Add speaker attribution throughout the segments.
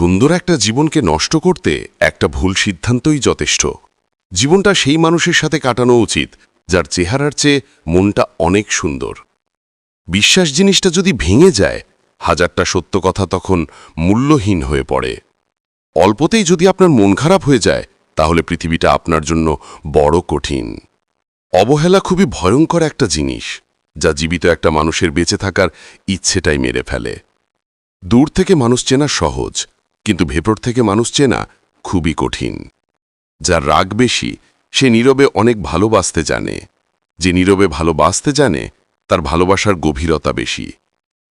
Speaker 1: সুন্দর একটা জীবনকে নষ্ট করতে একটা ভুল সিদ্ধান্তই যথেষ্ট। জীবনটা সেই মানুষের সাথে কাটানো উচিত যার চেহারার চেয়ে মনটা অনেক সুন্দর। বিশ্বাস জিনিসটা যদি ভেঙে যায়, হাজারটা সত্য কথা তখন মূল্যহীন হয়ে পড়ে। অল্পতেই যদি আপনার মন খারাপ হয়ে যায়, তাহলে পৃথিবীটা আপনার জন্য বড় কঠিন। অবহেলা খুবই ভয়ঙ্কর একটা জিনিস, যা জীবিত একটা মানুষের বেঁচে থাকার ইচ্ছেটাই মেরে ফেলে। দূর থেকে মানুষ চেনা সহজ, কিন্তু ভেতর থেকে মানুষ চেনা খুবই কঠিন। যার রাগ বেশি, সে নীরবে অনেক ভালোবাসতে জানে। যে নীরবে ভালোবাসতে জানে, তার ভালোবাসার গভীরতা বেশি।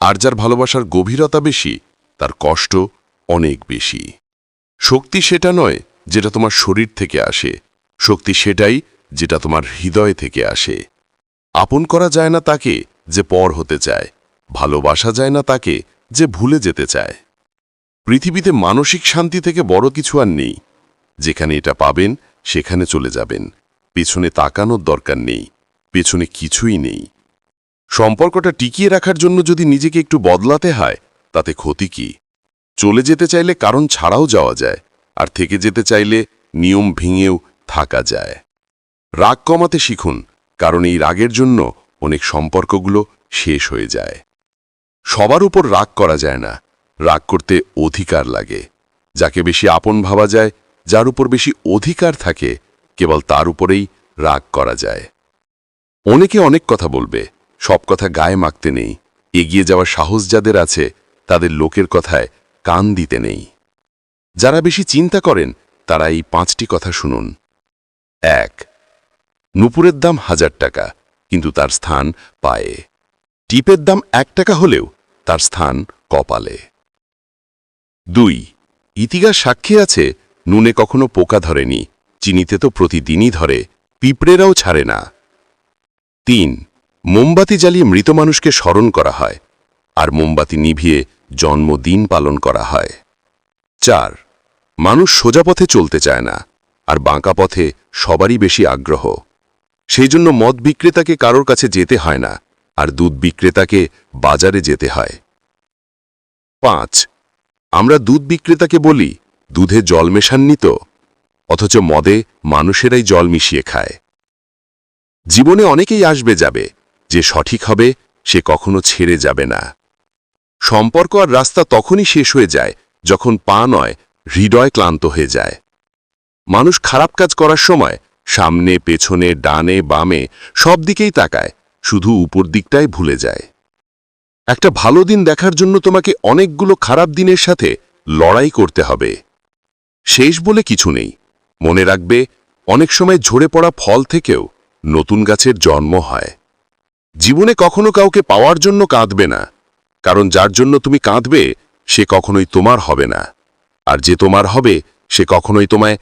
Speaker 1: আর যার ভালোবাসার গভীরতা বেশি, তার কষ্ট অনেক বেশি। শক্তি সেটা নয় যেটা তোমার শরীর থেকে আসে, শক্তি সেটাই যেটা তোমার হৃদয় থেকে আসে। আপন করা যায় না তাকে যে পর হতে চায়, ভালোবাসা যায় না তাকে যে ভুলে যেতে চায়। পৃথিবীতে মানসিক শান্তি থেকে বড় কিছু আর নেই। যেখানে এটা পাবেন সেখানে চলে যাবেন, পেছনে তাকানোর দরকার নেই, পেছনে কিছুই নেই। সম্পর্কটা টিকিয়ে রাখার জন্য যদি নিজেকে একটু বদলাতে হয়, তাতে ক্ষতি কি? চলে যেতে চাইলে কারণ ছাড়াও যাওয়া যায়, আর থেকে যেতে চাইলে নিয়ম ভেঙেও থাকা যায়। রাগ কমাতে শিখুন, কারণ এই রাগের জন্য অনেক সম্পর্কগুলো শেষ হয়ে যায়। সবার উপর রাগ করা যায় না, রাগ করতে অধিকার লাগে। যাকে বেশি আপন ভাবা যায়, যার উপর বেশি অধিকার থাকে, কেবল তার উপরেই রাগ করা যায়। অনেকে অনেক কথা বলবে, সব কথা গায়ে মাখতে নেই। এগিয়ে যাওয়ার সাহস যাদের আছে, তাদের লোকের কথায় কান দিতে নেই। যারা বেশি চিন্তা করেন, তারা এই 5টি কথা শুনুন। 1. নুপুরের দাম 1000 টাকা, কিন্তু তার স্থান পায়ে। টিপের দাম 1 টাকা হলেও তার স্থান কপালে। 2. ইতিহাস সাক্ষী আছে, নুনে কখনো পোকা ধরেনি, চিনিতে তো প্রতিদিনই ধরে, পিঁপড়েরাও ছাড়ে না। 3. মোমবাতি জ্বালিয়ে মৃত মানুষকে স্মরণ করা হয়, আর মোমবাতি নিভিয়ে জন্মদিন পালন করা হয়। 4. মানুষ সোজা পথে চলতে চায় না, আর বাঁকা পথে সবারই বেশি আগ্রহ। সেই জন্য মদ বিক্রেতাকে কারোর কাছে যেতে হয় না, আর দুধ বিক্রেতাকে বাজারে যেতে হয়। 5. আমরা দুধ বিক্রেতাকে বলি, দুধে জল মেশাননি তো, অথচ মদে মানুষেরাই জল মিশিয়ে খায়। জীবনে অনেকেই আসবে যাবে, যে সঠিক হবে সে কখনো ছেড়ে যাবে না। সম্পর্ক আর রাস্তা তখনই শেষ হয়ে যায় যখন পা নয়, হৃদয় ক্লান্ত হয়ে যায়। মানুষ খারাপ কাজ করার সময় সামনে, পেছনে, ডানে, বামে সব দিকেই তাকায়, শুধু উপর দিকটাই ভুলে যায়। একটা ভালো দিন দেখার জন্য তোমাকে অনেকগুলো খারাপ দিনের সাথে লড়াই করতে হবে। শেষ বলে কিছু নেই। মনে রাখবে, অনেক সময় ঝরে পড়া ফল থেকেও নতুন গাছের জন্ম হয়। জীবনে কখনো কাউকে পাওয়ার জন্য কাঁদবে না, কারণ যার জন্য তুমি কাঁদবে সে কখনোই তোমার হবে না, আর যে তোমার হবে সে কখনোই তোমায়